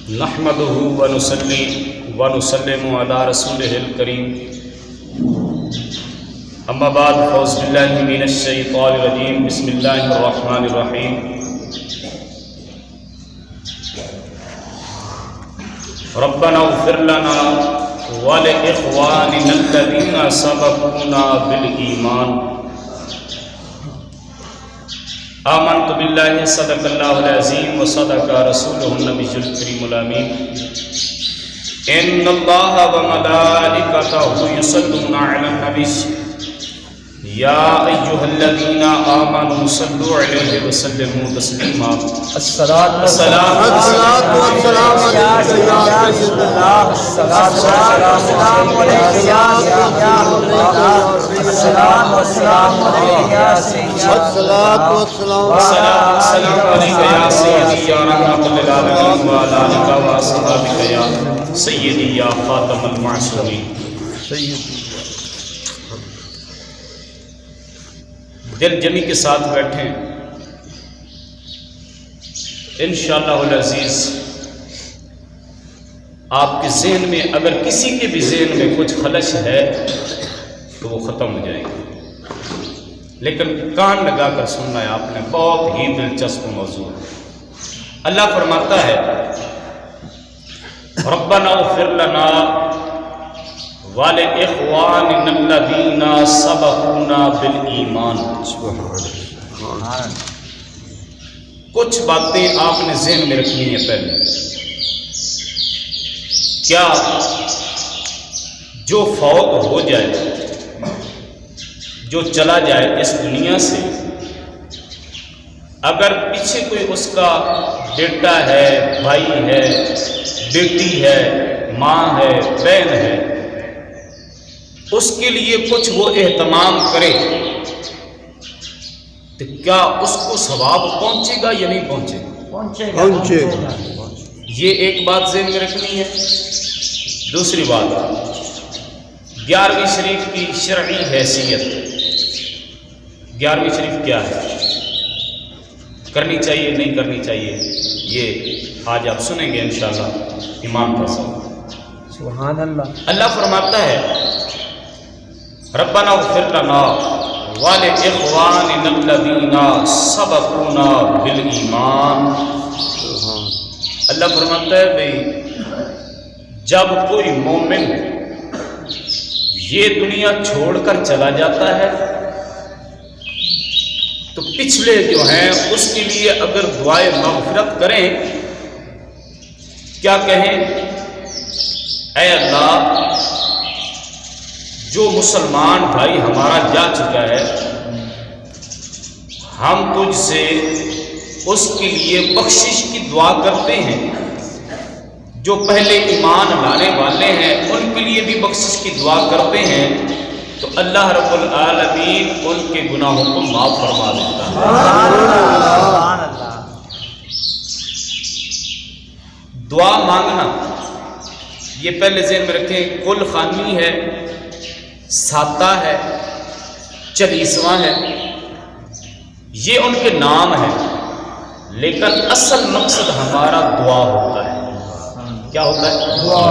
نحمده ونصلي ونسلم على رسوله الكريم اما بعد فاعوذ بالله من الشيطان الرجيم بسم الله الرحمن الرحيم ربنا اغفر لنا ولإخواننا الذين سبقونا بالإيمان آمنت بالله صدق الله العظيم وصدق رسوله النبي الكريم الأمين إن الله وملائكته يصلون على النبي يا أيها الذين آمنوا صلوا عليه وسلموا تسليما الصلاة والسلام عليك يا سيدي يا رحمة للعالمين وعلى آلك وأصحابك يا سيدي يا خاتم المعصومين. دل جمی کے ساتھ بیٹھیں. انشاءاللہ العزیز آپ کے ذہن میں اگر کسی کے بھی ذہن میں کچھ خلش ہے تو وہ ختم ہو جائے گی، لیکن کان لگا کر سننا ہے آپ نے. بہت ہی دلچسپ موضوع ہے. اللہ فرماتا ہے ربنا اغفر لنا وَلِإِخْوَانِنَا الَّذِينَ سَبَقُونَا بِالْإِيمَانِ. کچھ باتیں آپ نے ذہن میں رکھنی ہیں. پہلے کیا جو فوت ہو جائے، جو چلا جائے اس دنیا سے، اگر پیچھے کوئی اس کا بیٹا ہے، بھائی ہے، بیٹی ہے، ماں ہے، بہن ہے، اس کے لیے کچھ وہ اہتمام کرے تو کیا اس کو ثواب پہنچے گا یا نہیں پہنچے گا؟ پہنچے گا. یہ ایک بات ذہن میں رکھنی ہے. دوسری بات، 11ویں شریف کی شرعی حیثیت. 11ویں شریف کیا ہے، کرنی چاہیے نہیں کرنی چاہیے، یہ آج آپ سنیں گے انشاءاللہ امام کا ساتھ. سبحان اللہ. اللہ فرماتا ہے ربنا اغفر لنا ولإخواننا الذين سبقونا بالإيمان. اللہ فرماتا ہے بھئی جب کوئی مومن یہ دنیا چھوڑ کر چلا جاتا ہے تو پچھلے جو ہیں اس کے لیے اگر دعائے مغفرت کریں، کیا کہیں؟ اے اللہ، جو مسلمان بھائی ہمارا جا چکا ہے، ہم تجھ سے اس کے لیے بخشش کی دعا کرتے ہیں. جو پہلے ایمان لانے والے ہیں ان کے لیے بھی بخشش کی دعا کرتے ہیں تو اللہ رب العالمین ان کے گناہوں کو معاف فرما دیتا ہے. دعا مانگنا یہ پہلے ذہن میں رکھیں. کل خوانی ہے، ساتہ ہے، چلیسواں ہے، یہ ان کے نام ہیں، لیکن اصل مقصد ہمارا دعا ہوتا ہے. کیا ہوتا ہے؟ دعا.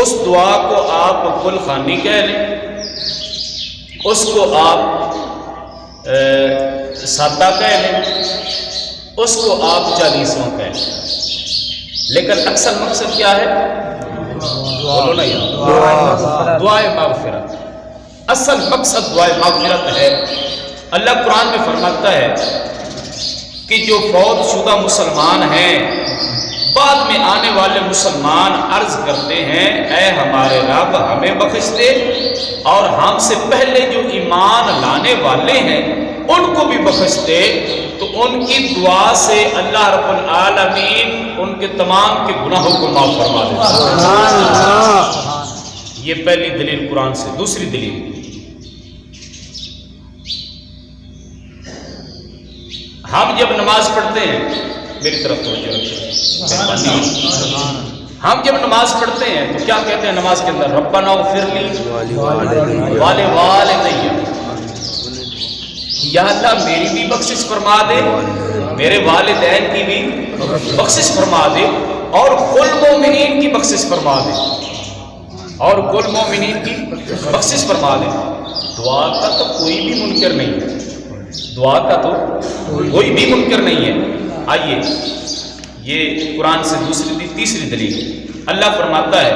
اس دعا کو آپ کل خوانی کہہ لیں، اس کو آپ ساتہ کہہ لیں، اس کو آپ چالیسواں کہہ لیں، لیکن اصل مقصد کیا ہے؟ بولو نا یار، دعائے مغفرت. اصل مقصد دعائے مغفرت ہے. اللہ قرآن میں فرماتا ہے کہ جو فوت شدہ مسلمان ہیں، بعد میں آنے والے مسلمان عرض کرتے ہیں اے ہمارے رب ہمیں بخش دے، اور ہم سے پہلے جو ایمان لانے والے ہیں ان کو بھی بخش دے. تو ان کی دعا سے اللہ رب العالمین ان کے تمام کے گناہوں کو معاف فرما دیتا ہے. یہ پہلی دلیل قرآن سے. دوسری دلیل، ہم جب نماز پڑھتے ہیں، میری طرف توجہ رکھیں، ہم جب نماز پڑھتے ہیں تو کیا کہتے ہیں نماز کے اندر؟ ربنا اغفر لی ولوالدی، یا اللہ میری بھی بخشش فرما دے میرے والدین کی بھی بخشش فرما دے اور کل مومنین کی بخشش فرما دے، اور کل مومنین کی بخشش فرما دے۔ دعا کا تو کوئی بھی منکر نہیں ہے، دعا کا تو کوئی بھی منکر نہیں ہے۔ آئیے یہ قرآن سے تیسری دلیل، اللہ فرماتا ہے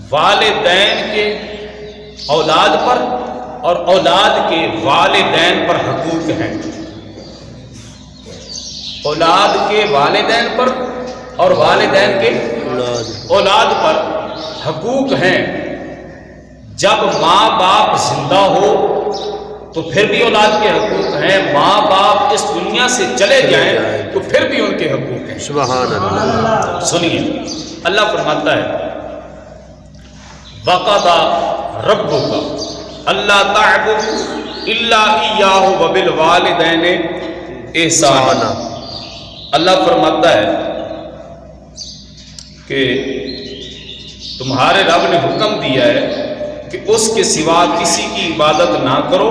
والدین کے اولاد پر اور اولاد کے والدین پر حقوق ہیں، اولاد کے والدین پر اور والدین کے اولاد پر حقوق ہیں۔ جب ماں باپ زندہ ہو تو پھر بھی اولاد کے حقوق ہیں، ماں باپ اس دنیا سے چلے جائیں تو پھر بھی ان کے حقوق ہیں۔ سبحان اللہ۔ سنیے اللہ فرماتا ہے وَقَضَىٰ رَبُّكَ أَلَّا تَعْبُدُوا إِلَّا إِيَّاهُ وَبِالْوَالِدَيْنِ إِحْسَانًا۔ اللہ فرماتا ہے کہ تمہارے رب نے حکم دیا ہے کہ اس کے سوا کسی کی عبادت نہ کرو،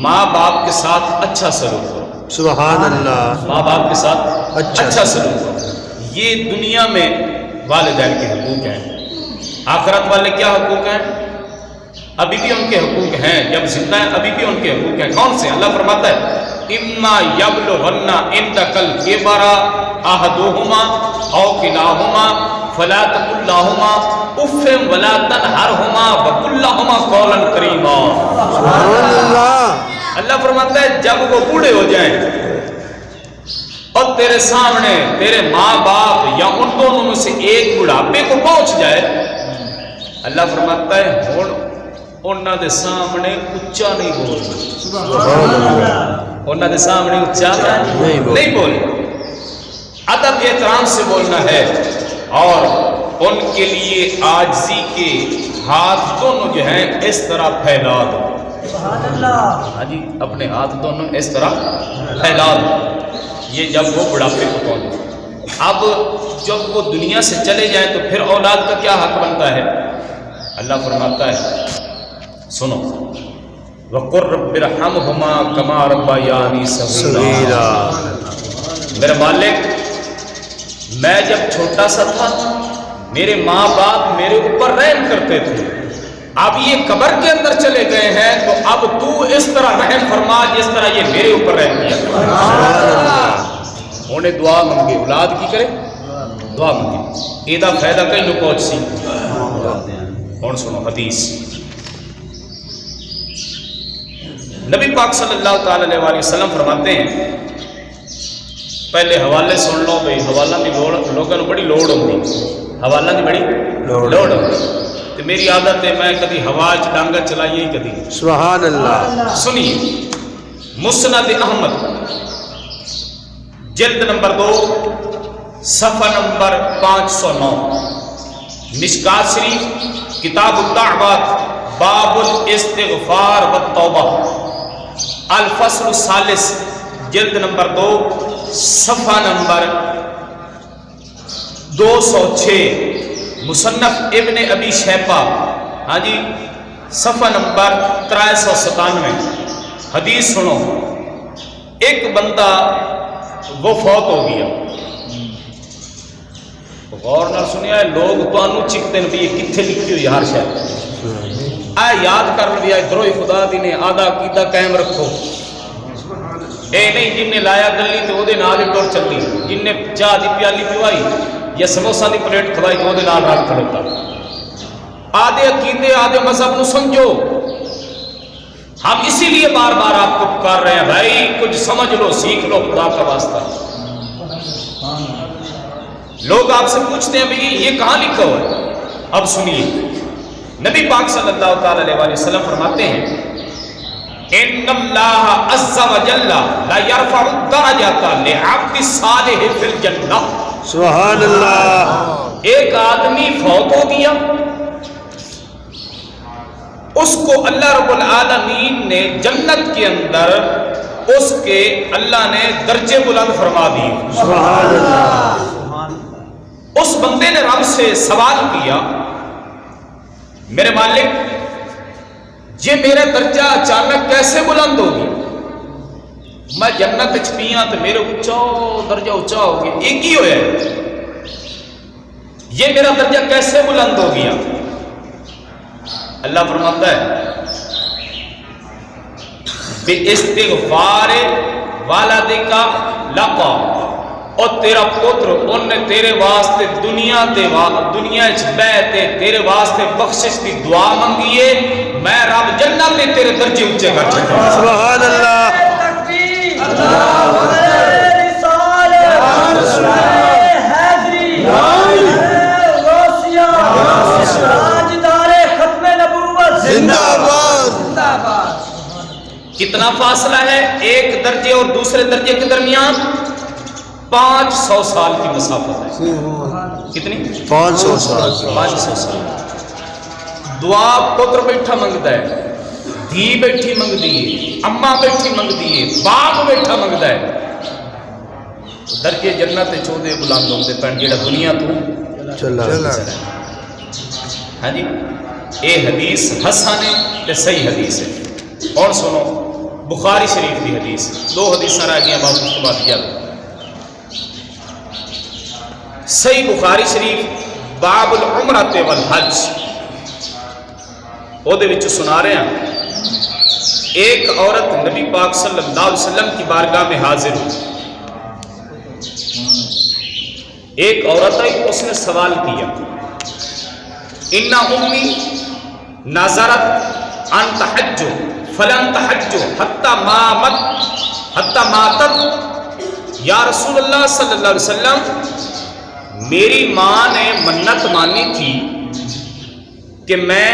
ماں باپ کے ساتھ اچھا سلوک کرو۔ سبحان اللہ۔ ماں باپ کے ساتھ اچھا سلوک کرو۔ یہ دنیا میں والدین کے حقوق ہیں، آخرت والے کیا حقوق ہیں؟ ابھی بھی ان کے حقوق ہیں، جب زندہ ہیں ابھی بھی ان کے حقوق ہیں۔ کون سے؟ اللہ فرماتا ہے اما یبلغن عندک الکبر احدہما او کلاہما فلا تقل لہما اف ولا تنہرہما وقل لہما قولا کریما۔ سبحان اللہ۔ اللہ فرماتا ہے جب وہ بوڑھے ہو جائیں اور تیرے سامنے تیرے ماں باپ یا ان دونوں میں سے ایک بڑھاپے کو پہنچ جائے، اللہ فرماتا ہے ہن انہاں دے سامنے اچا نہیں بولنا، انہاں دے سامنے اچا نہیں بولنا، ادب احترام سے بولنا ہے، اور ان کے لیے عاجزی کے ہاتھ دونوں جو ہیں اس طرح پھیلا دو۔ ہاں جی، اپنے ہاتھ دونوں اس طرح پھیلا دو، یہ جب وہ بڑھاپے کو پہنچے۔ اب جب وہ دنیا سے چلے جائیں تو پھر اولاد کا کیا حق بنتا ہے؟ اللہ فرماتا ہے سنو وَقُلْ رَبِّ ارْحَمْهُمَا كَمَا رَبَّيَانِي صَغِيرًا۔ میرے مالک میں جب چھوٹا سا تھا میرے ماں باپ میرے اوپر رحم کرتے تھے، اب یہ قبر کے اندر چلے گئے ہیں تو اب تو اس طرح رحم فرما جس طرح یہ میرے اوپر رحم کیا۔ انہیں دعا منگے، اولاد کی کرے دعا منگے، ایدہ فائدہ کئی نو پہنچ سی۔ اور سنو حدیث، نبی پاک صلی اللہ تعالی علیہ وسلم فرماتے ہیں، پہلے حوالے سن لو بھئی، حوالہ دی لوگوں نے بڑی لوڑ ہوندی، حوالہ دی بڑی لوڑ ہوندی، تو میری عادت ہے میں کبھی ہوا ڈانگا چلائیے ہی کبھی۔ سبحان اللہ۔ سنیے مسند احمد جلد نمبر 2 صفحہ نمبر 509، مشکات شریف کتاب الدعوات باب الاستغفار والتوبہ، الفصل الثالث جلد نمبر 2 صفحہ نمبر 206، مصنف ابن ابی شیبہ، ہاں جی صفحہ نمبر 397۔ حدیث سنو، ایک بندہ وہ فوت ہو گیا، غور نہ سنیا ہے، لوگ تو چکتے ہیں بھی یہ کتنے لکھی ہوئی ہر شاید اے یاد کر لیا ادھرو ہی خدا دی نے آدھا کیتا قائم رکھو، اے نہیں جن نے لایا گلی تو وہ دے نال ہی ٹور چلی، جن نے چاہ دی پیالی پیوائی یا سموسا دی پلیٹ کھوائی تو وہ دے نال رات کھڑوتا۔ آدھے عقیدے آدھے مذہب نو سمجھو، ہم اسی لیے بار بار آپ کو پکار رہے ہیں بھائی کچھ سمجھ لو، سیکھ لو خدا کا واسطہ۔ لوگ آپ سے پوچھتے ہیں بھئی یہ کہاں لکھا ہوا ہے؟ اب سنیے، نبی پاک صلی اللہ تعالی علیہ وسلم فرماتے ہیں ان اللہ عز وجل لا یرفع الدرجات لعبد الصالح فی الجنہ۔ سبحان اللہ۔ ایک آدمی فوت ہو گیا، اس کو اللہ رب العالمین نے جنت کے اندر اس کے اللہ نے درجے بلند فرما دیے۔ سبحان اللہ۔ اس بندے نے رب سے سوال کیا میرے مالک یہ میرا درجہ اچانک کیسے بلند ہوگی؟ میں جنت وچ پیاں تے میرے اچا درجہ اچا ہو گیا، ایک ہی ہویا ہے، یہ میرا درجہ کیسے بلند ہو گیا؟ اللہ فرماتا ہے بے استغفار والدک لک، اور تیرا پتر ان نے تیرے واسطے دنیا وچ بیٹھ تیرے واسطے بخشش کی دعا منگی ہے، میں رب جنت میں تیرے درجے اونچے کر چکا ہوں۔ سبحان اللہ زندہ باد۔ کتنا فاصلہ ہے ایک درجے اور دوسرے درجے کے درمیان؟ 500 سال کی مسافت ہے۔ کتنی؟ 500 سال۔ 500 سال۔ دعا پتر بیٹھا منگتا ہے، دھی بیٹھی منگ دیئے، اماں بیٹھی منگ دیئے، باپ بیٹھا منگتا ہے، درجے جنت چودے بلند ہوتے پہن جیڑا دنیا تو چلا ہاں جی۔ اے حدیث حسن ہے تے صحیح حدیث ہے۔ اور سنو بخاری شریف کی حدیث، 2 حدیثاں رہ گیا باپ اس کے بعد کیا؟ صحیح بخاری شریف باب العمرۃ والحج، وہ دے وچ سنا رہے ہیں، ایک عورت نبی پاک صلی اللہ علیہ وسلم کی بارگاہ میں حاضر ہوئی، ایک عورت آئی، اس نے سوال کیا، ان امی نظرت ان تحج فلن تحج حتی ماتت، یا رسول اللہ صلی اللہ علیہ وسلم میری ماں نے منت مانی تھی کہ میں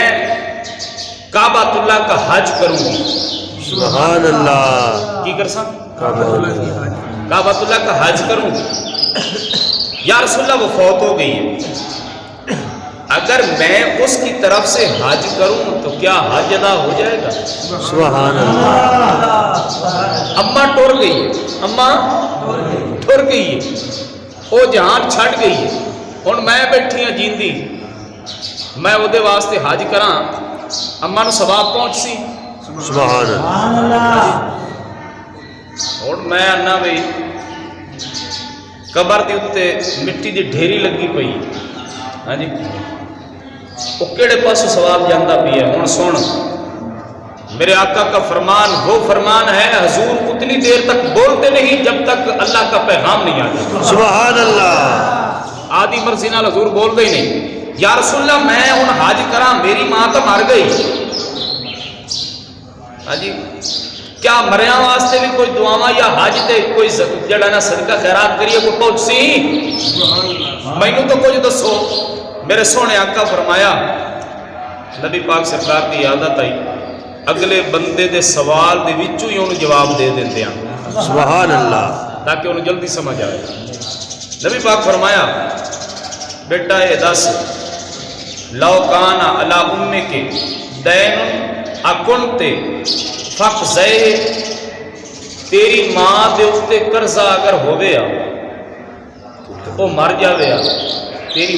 کعبۃ اللہ کا حج کروں گی۔ سبحان اللہ۔ کی کر سا؟ کعبۃ اللہ کا حج کروں گی۔ یا رسول اللہ وہ فوت ہو گئی ہے، اگر میں اس کی طرف سے حج کروں تو کیا حج ادا ہو جائے گا؟ سبحان اللہ۔ اماں ٹر گئی ہے، اماں ٹر گئی ہے، وہ جہان چھڑ گئی ہے، ہن میں بیٹھی ہاں جیندی، میں وہ دے واسطے حج کراں، اماں نو ثواب پہنچ سی؟ سبحان اللہ۔ اور میں آنا بھئی قبر دی اتے مٹی دی ڈھیری لگی پئی، ہاں جی، وہ کیڑے پاسوں ثواب جاندا پئی ہے؟ ہن سن، میرے آقا کا فرمان وہ فرمان ہے، حضور اتنی دیر تک بولتے نہیں جب تک اللہ کا پیغام نہیں آ جاتا۔ سبحان اللہ۔ آدھی مرضی نال حضور بول دے ہی نہیں، یا رسول اللہ میں ہن حج کراں، میری ماں تو مر گئی، ہاں جی، کیا مریاں واسطے بھی کوئی دعاواں یا حج تے کوئی جڑا نا صدقہ خیرات کریے کوئی پہنچ سی؟ مینوں تو کچھ دسو۔ میرے سونے آقا فرمایا، نبی پاک سرکار کی عادت آئی، اگلے بندے دے سوال دے وچوں ہی انہوں جواب دے دیندے ہیں، سبحان اللہ، تاکہ انہوں جلدی سمجھ آئے۔ نبی پاک فرمایا، بیٹا یہ دس، لو کان علی امک دین اکنتے فقضے، تیری ماں دے اتے قرضہ اگر ہوئے تو وہ مر جاوے، تیری